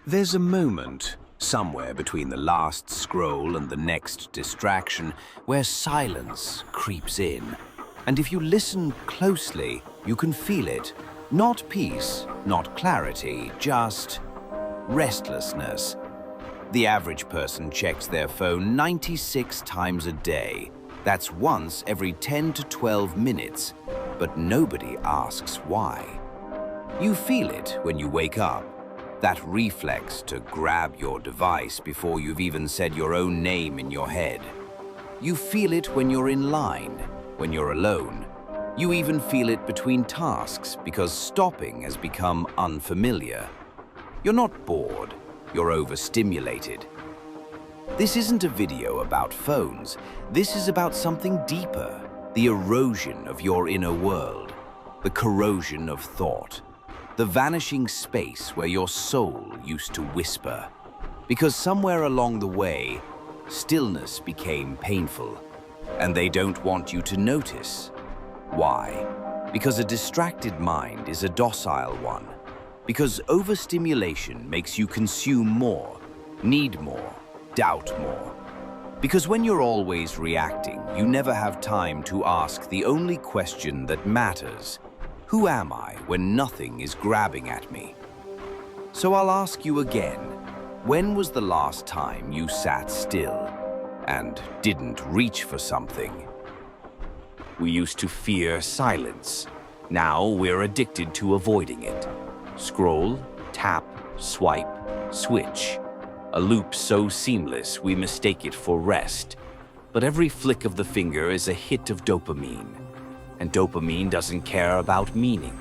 There's a moment, somewhere between the last scroll and the next distraction, where silence creeps in. And if you listen closely, you can feel it. Not peace, not clarity, just restlessness. The average person checks their phone 96 times a day. That's once every 10 to 12 minutes, but nobody asks why. You feel it when you wake up. That reflex to grab your device before you've even said your own name in your head. You feel it when you're in line, when you're alone. You even feel it between tasks because stopping has become unfamiliar. You're not bored, you're overstimulated. This isn't a video about phones. This is about something deeper, the erosion of your inner world, the corrosion of thought. The vanishing space where your soul used to whisper. Because somewhere along the way, stillness became painful, and they don't want you to notice. Why? Because a distracted mind is a docile one. Because overstimulation makes you consume more, need more, doubt more. Because when you're always reacting, you never have time to ask the only question that matters. Who am I when nothing is grabbing at me? So I'll ask you again, when was the last time you sat still and didn't reach for something? We used to fear silence. Now we're addicted to avoiding it. Scroll, tap, swipe, switch. A loop so seamless we mistake it for rest. But every flick of the finger is a hit of dopamine. And dopamine doesn't care about meaning.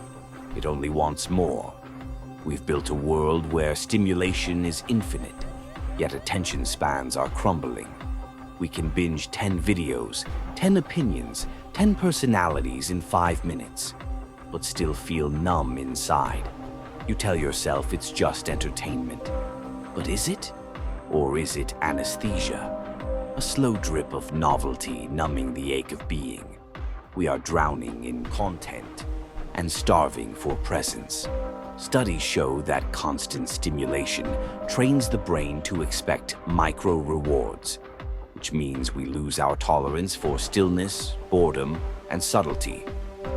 It only wants more. We've built a world where stimulation is infinite, yet attention spans are crumbling. We can binge 10 videos, 10 opinions, 10 personalities in 5 minutes, but still feel numb inside. You tell yourself it's just entertainment. But is it? Or is it anesthesia? A slow drip of novelty numbing the ache of being. We are drowning in content and starving for presence. Studies show that constant stimulation trains the brain to expect micro-rewards, which means we lose our tolerance for stillness, boredom, and subtlety.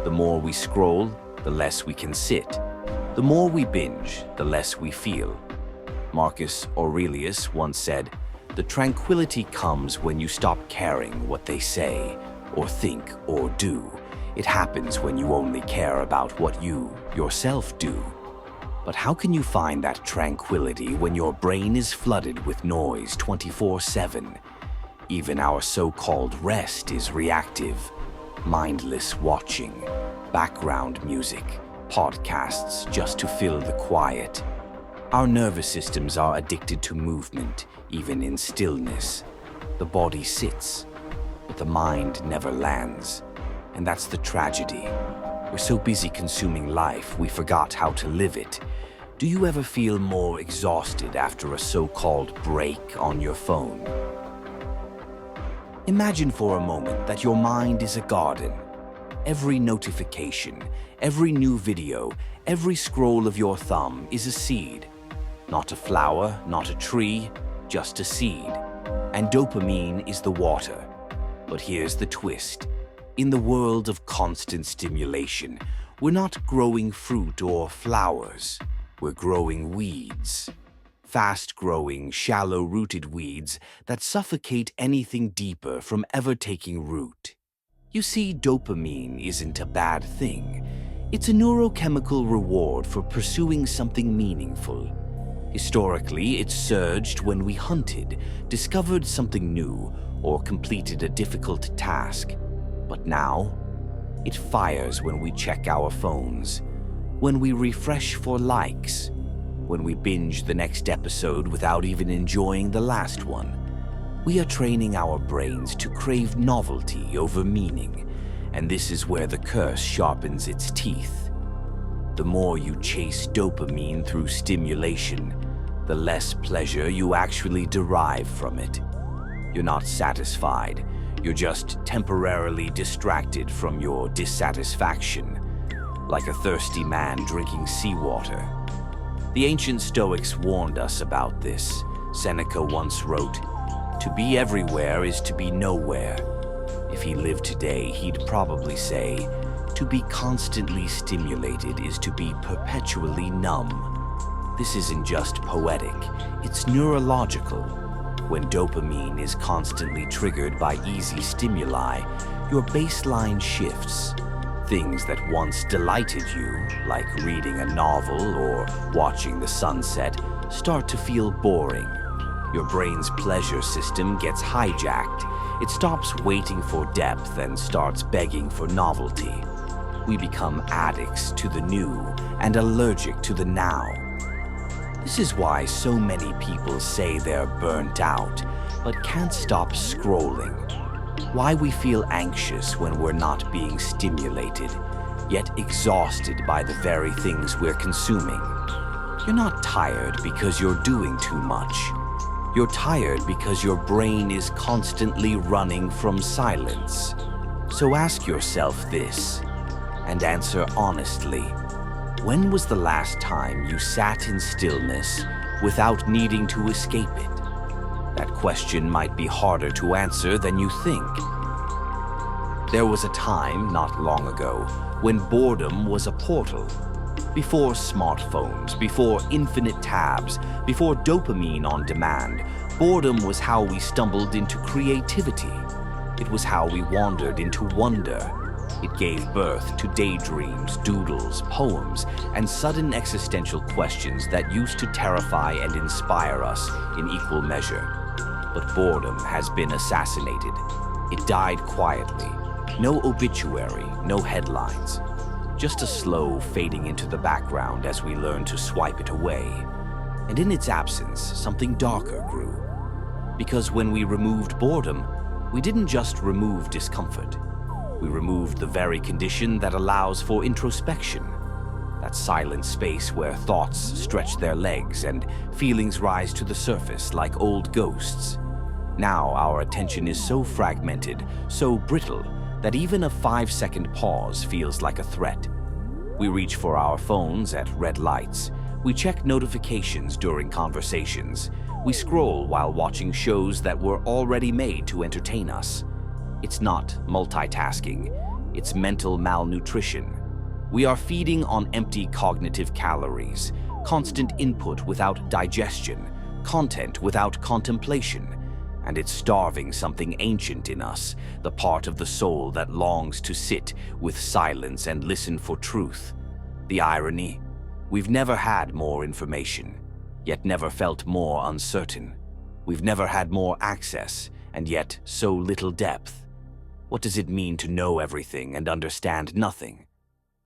The more we scroll, the less we can sit. The more we binge, the less we feel. Marcus Aurelius once said, "The tranquility comes when you stop caring what they say, or think, or do. It happens when you only care about what you, yourself, do." But how can you find that tranquility when your brain is flooded with noise 24/7? Even our so-called rest is reactive. Mindless watching, background music, podcasts just to fill the quiet. Our nervous systems are addicted to movement, even in stillness. The body sits, but the mind never lands. And that's the tragedy. We're so busy consuming life, we forgot how to live it. Do you ever feel more exhausted after a so-called break on your phone? Imagine for a moment that your mind is a garden. Every notification, every new video, every scroll of your thumb is a seed. Not a flower, not a tree, just a seed. And dopamine is the water. But here's the twist. In the world of constant stimulation, we're not growing fruit or flowers. We're growing weeds. Fast-growing, shallow-rooted weeds that suffocate anything deeper from ever taking root. You see, dopamine isn't a bad thing. It's a neurochemical reward for pursuing something meaningful. Historically, it surged when we hunted, discovered something new, or completed a difficult task. But now, it fires when we check our phones, when we refresh for likes, when we binge the next episode without even enjoying the last one. We are training our brains to crave novelty over meaning, and this is where the curse sharpens its teeth. The more you chase dopamine through stimulation, the less pleasure you actually derive from it. You're not satisfied. You're just temporarily distracted from your dissatisfaction, like a thirsty man drinking seawater. The ancient Stoics warned us about this. Seneca once wrote, "To be everywhere is to be nowhere." If he lived today, he'd probably say, "To be constantly stimulated is to be perpetually numb." This isn't just poetic, it's neurological. When dopamine is constantly triggered by easy stimuli, your baseline shifts. Things that once delighted you, like reading a novel or watching the sunset, start to feel boring. Your brain's pleasure system gets hijacked. It stops waiting for depth and starts begging for novelty. We become addicts to the new and allergic to the now. This is why so many people say they're burnt out, but can't stop scrolling. Why we feel anxious when we're not being stimulated, yet exhausted by the very things we're consuming. You're not tired because you're doing too much. You're tired because your brain is constantly running from silence. So ask yourself this, and answer honestly. When was the last time you sat in stillness without needing to escape it? That question might be harder to answer than you think. There was a time, not long ago, when boredom was a portal. Before smartphones, before infinite tabs, before dopamine on demand, boredom was how we stumbled into creativity. It was how we wandered into wonder. It gave birth to daydreams, doodles, poems, and sudden existential questions that used to terrify and inspire us in equal measure. But boredom has been assassinated. It died quietly. No obituary, no headlines. Just a slow fading into the background as we learn to swipe it away. And in its absence, something darker grew. Because when we removed boredom, we didn't just remove discomfort. We removed the very condition that allows for introspection. That silent space where thoughts stretch their legs and feelings rise to the surface like old ghosts. Now our attention is so fragmented, so brittle, that even a 5-second pause feels like a threat. We reach for our phones at red lights. We check notifications during conversations. We scroll while watching shows that were already made to entertain us. It's not multitasking, it's mental malnutrition. We are feeding on empty cognitive calories, constant input without digestion, content without contemplation. And it's starving something ancient in us, the part of the soul that longs to sit with silence and listen for truth. The irony? We've never had more information, yet never felt more uncertain. We've never had more access, and yet so little depth. What does it mean to know everything and understand nothing?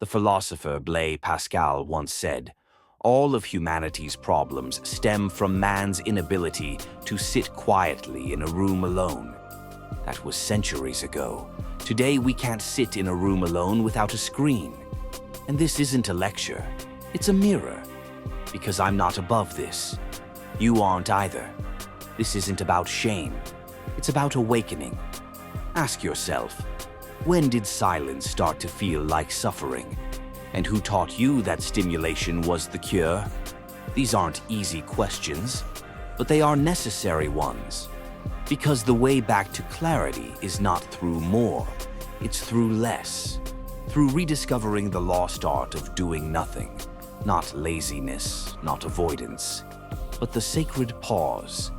The philosopher Blaise Pascal once said, "All of humanity's problems stem from man's inability to sit quietly in a room alone." That was centuries ago. Today we can't sit in a room alone without a screen. And this isn't a lecture, it's a mirror. Because I'm not above this. You aren't either. This isn't about shame, it's about awakening. Ask yourself, when did silence start to feel like suffering? And who taught you that stimulation was the cure? These aren't easy questions, but they are necessary ones. Because the way back to clarity is not through more, it's through less. Through rediscovering the lost art of doing nothing. Not laziness, not avoidance, but the sacred pause.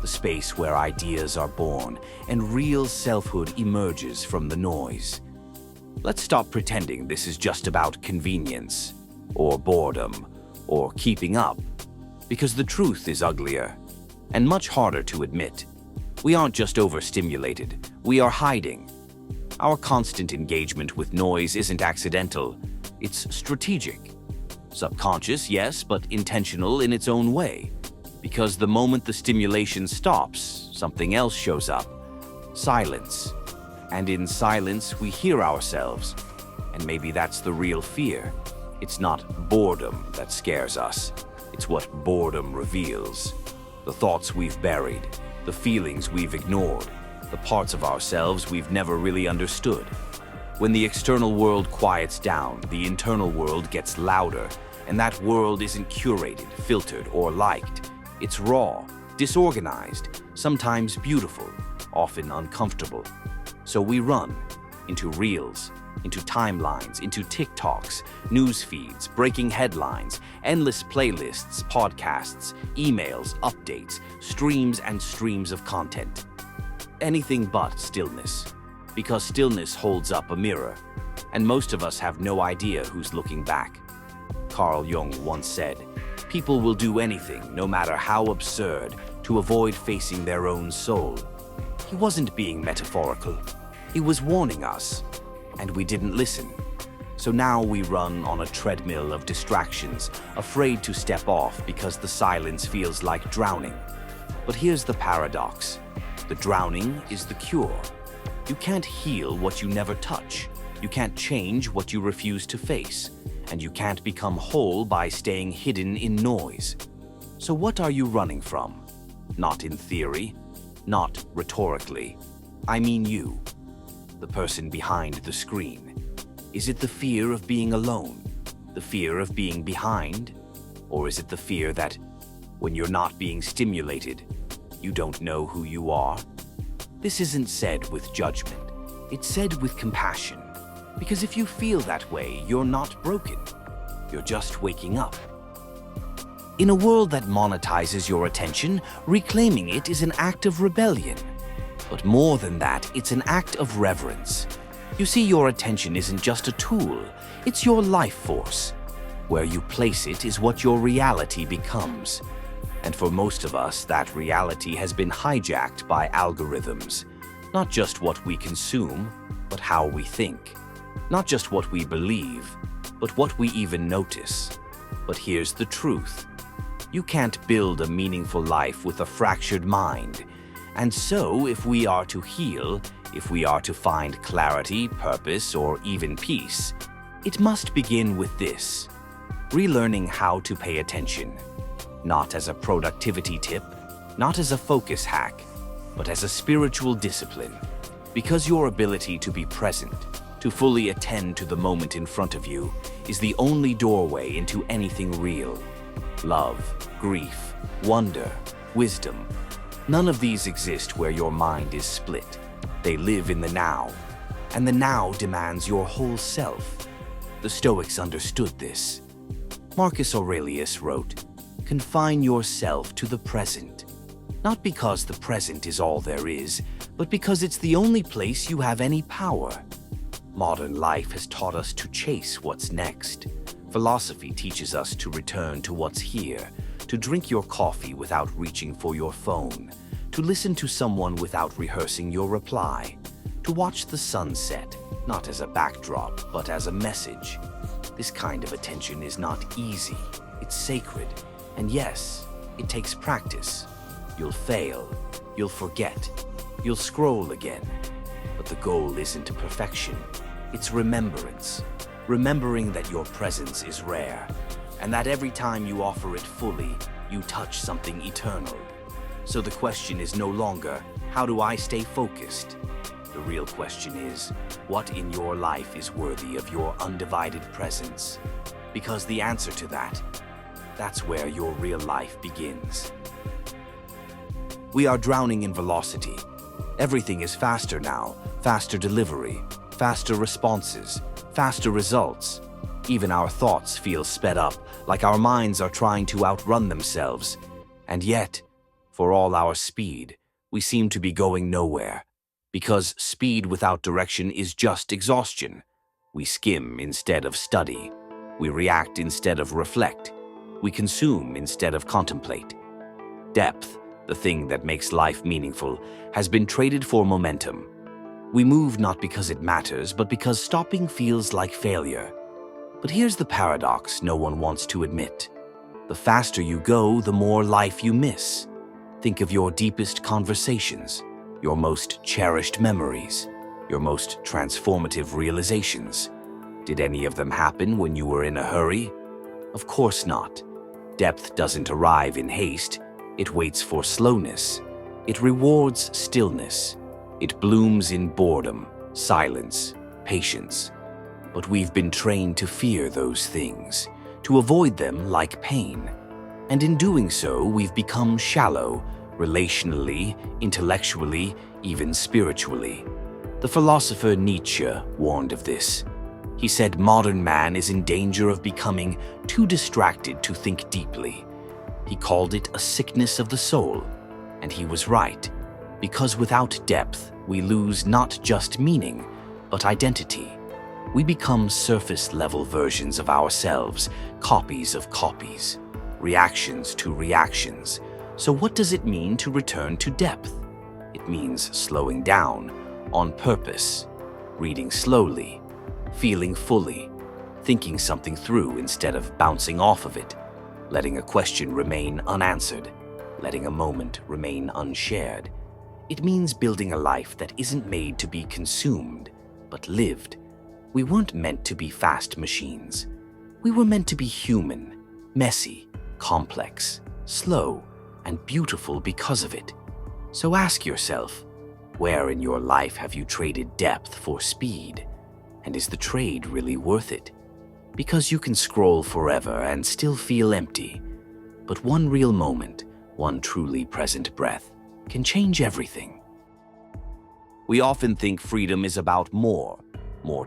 The space where ideas are born and real selfhood emerges from the noise. Let's stop pretending this is just about convenience, or boredom, or keeping up, because the truth is uglier and much harder to admit. We aren't just overstimulated, we are hiding. Our constant engagement with noise isn't accidental, it's strategic. Subconscious, yes, but intentional in its own way. Because the moment the stimulation stops, something else shows up. Silence. And in silence, we hear ourselves. And maybe that's the real fear. It's not boredom that scares us. It's what boredom reveals. The thoughts we've buried, the feelings we've ignored, the parts of ourselves we've never really understood. When the external world quiets down, the internal world gets louder, And that world isn't curated, filtered, or liked. It's raw, disorganized, sometimes beautiful, often uncomfortable. So we run into reels, into timelines, into TikToks, news feeds, breaking headlines, endless playlists, podcasts, emails, updates, streams and streams of content. Anything but stillness, because stillness holds up a mirror, and most of us have no idea who's looking back. Carl Jung once said, "People will do anything, no matter how absurd, to avoid facing their own soul." He wasn't being metaphorical. He was warning us, and we didn't listen. So now we run on a treadmill of distractions, afraid to step off because the silence feels like drowning. But here's the paradox. The drowning is the cure. You can't heal what you never touch. You can't change what you refuse to face. And you can't become whole by staying hidden in noise. So what are you running from? Not in theory, not rhetorically. I mean you, the person behind the screen. Is it the fear of being alone? The fear of being behind? Or is it the fear that when you're not being stimulated, you don't know who you are? This isn't said with judgment. It's said with compassion. Because if you feel that way, you're not broken. You're just waking up. In a world that monetizes your attention, reclaiming it is an act of rebellion. But more than that, it's an act of reverence. You see, your attention isn't just a tool, it's your life force. Where you place it is what your reality becomes. And for most of us, that reality has been hijacked by algorithms. Not just what we consume, but how we think. Not just what we believe, but what we even notice. But here's the truth. You can't build a meaningful life with a fractured mind. And so, if we are to heal, if we are to find clarity, purpose, or even peace, it must begin with this: relearning how to pay attention. Not as a productivity tip, not as a focus hack, but as a spiritual discipline. Because your ability to be present, to fully attend to the moment in front of you, is the only doorway into anything real. Love, grief, wonder, wisdom. None of these exist where your mind is split. They live in the now, and the now demands your whole self. The Stoics understood this. Marcus Aurelius wrote, "Confine yourself to the present." Not because the present is all there is, but because it's the only place you have any power. Modern life has taught us to chase what's next. Philosophy teaches us to return to what's here, to drink your coffee without reaching for your phone, to listen to someone without rehearsing your reply, to watch the sunset, not as a backdrop, but as a message. This kind of attention is not easy, it's sacred, and yes, it takes practice. You'll fail, you'll forget, you'll scroll again, but the goal isn't perfection. It's remembrance. Remembering that your presence is rare, and that every time you offer it fully, you touch something eternal. So the question is no longer, how do I stay focused? The real question is, what in your life is worthy of your undivided presence? Because the answer to that's where your real life begins. We are drowning in velocity. Everything is faster now, faster delivery, faster responses, faster results. Even our thoughts feel sped up, like our minds are trying to outrun themselves. And yet, for all our speed, we seem to be going nowhere. Because speed without direction is just exhaustion. We skim instead of study. We react instead of reflect. We consume instead of contemplate. Depth, the thing that makes life meaningful, has been traded for momentum. We move not because it matters, but because stopping feels like failure. But here's the paradox no one wants to admit. The faster you go, the more life you miss. Think of your deepest conversations, your most cherished memories, your most transformative realizations. Did any of them happen when you were in a hurry? Of course not. Depth doesn't arrive in haste. It waits for slowness. It rewards stillness. It blooms in boredom, silence, patience. But we've been trained to fear those things, to avoid them like pain. And in doing so, we've become shallow, relationally, intellectually, even spiritually. The philosopher Nietzsche warned of this. He said modern man is in danger of becoming too distracted to think deeply. He called it a sickness of the soul, and he was right, because without depth, we lose not just meaning, but identity. We become surface-level versions of ourselves, copies of copies, reactions to reactions. So what does it mean to return to depth? It means slowing down, on purpose, reading slowly, feeling fully, thinking something through instead of bouncing off of it, letting a question remain unanswered, letting a moment remain unshared. It means building a life that isn't made to be consumed, but lived. We weren't meant to be fast machines. We were meant to be human, messy, complex, slow, and beautiful because of it. So ask yourself, where in your life have you traded depth for speed? And is the trade really worth it? Because you can scroll forever and still feel empty. But one real moment, one truly present breath, can change everything. We often think freedom is about more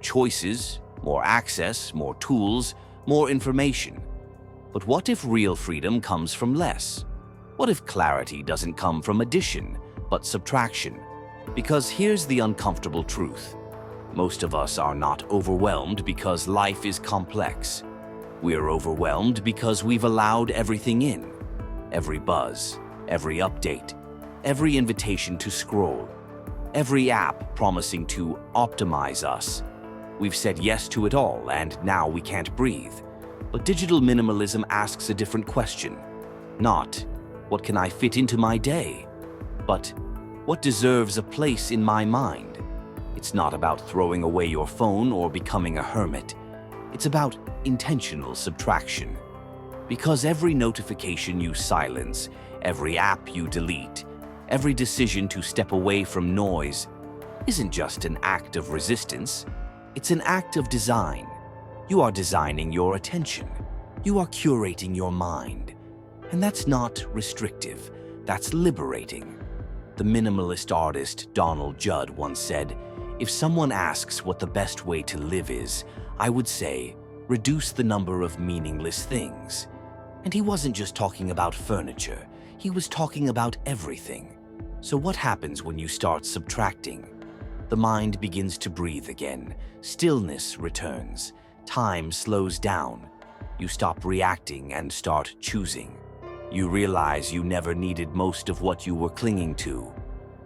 choices, more access, more tools, more information. But what if real freedom comes from less? What if clarity doesn't come from addition, but subtraction? Because here's the uncomfortable truth. Most of us are not overwhelmed because life is complex. We're overwhelmed because we've allowed everything in. Every buzz, every update, every invitation to scroll, every app promising to optimize us. We've said yes to it all, and now we can't breathe. But digital minimalism asks a different question. Not, what can I fit into my day? But, what deserves a place in my mind? It's not about throwing away your phone or becoming a hermit. It's about intentional subtraction. Because every notification you silence, every app you delete, every decision to step away from noise isn't just an act of resistance. It's an act of design. You are designing your attention. You are curating your mind. And that's not restrictive. That's liberating. The minimalist artist Donald Judd once said, "If someone asks what the best way to live is, I would say, reduce the number of meaningless things." And he wasn't just talking about furniture. He was talking about everything. So what happens when you start subtracting? The mind begins to breathe again. Stillness returns. Time slows down. You stop reacting and start choosing. You realize you never needed most of what you were clinging to.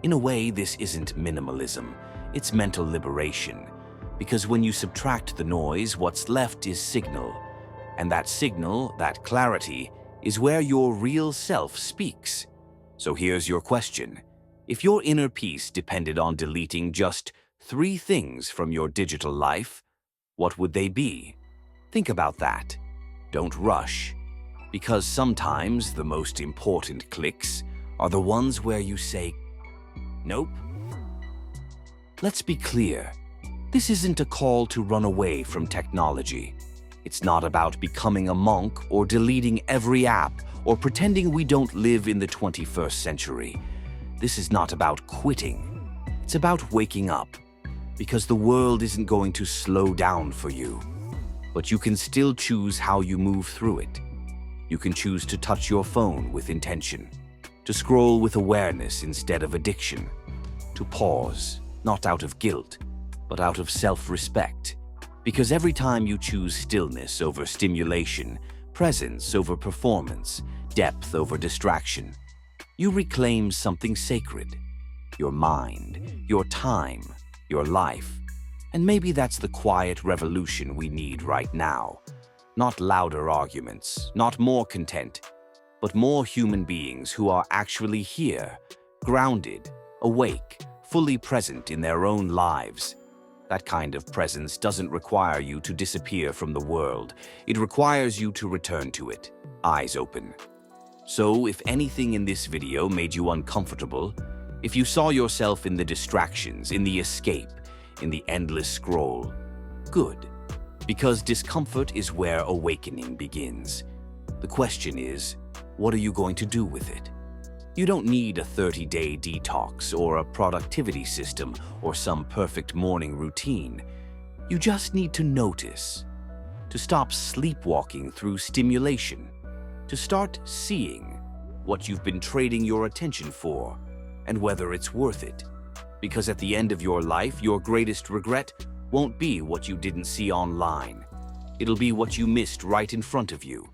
In a way, this isn't minimalism. It's mental liberation. Because when you subtract the noise, what's left is signal. And that signal, that clarity, is where your real self speaks. So here's your question. If your inner peace depended on deleting just 3 things from your digital life, what would they be? Think about that. Don't rush. Because sometimes the most important clicks are the ones where you say, nope. Let's be clear. This isn't a call to run away from technology. It's not about becoming a monk or deleting every app or pretending we don't live in the 21st century. This is not about quitting. It's about waking up. Because the world isn't going to slow down for you. But you can still choose how you move through it. You can choose to touch your phone with intention, to scroll with awareness instead of addiction, to pause, not out of guilt, but out of self-respect. Because every time you choose stillness over stimulation, presence over performance, depth over distraction, you reclaim something sacred. Your mind, your time, your life. And maybe that's the quiet revolution we need right now. Not louder arguments, not more content, but more human beings who are actually here, grounded, awake, fully present in their own lives. That kind of presence doesn't require you to disappear from the world. It requires you to return to it, eyes open. So if anything in this video made you uncomfortable, if you saw yourself in the distractions, in the escape, in the endless scroll, good. Because discomfort is where awakening begins. The question is, what are you going to do with it? You don't need a 30-day detox or a productivity system or some perfect morning routine. You just need to notice, to stop sleepwalking through stimulation, to start seeing what you've been trading your attention for and whether it's worth it. Because at the end of your life, your greatest regret won't be what you didn't see online. It'll be what you missed right in front of you.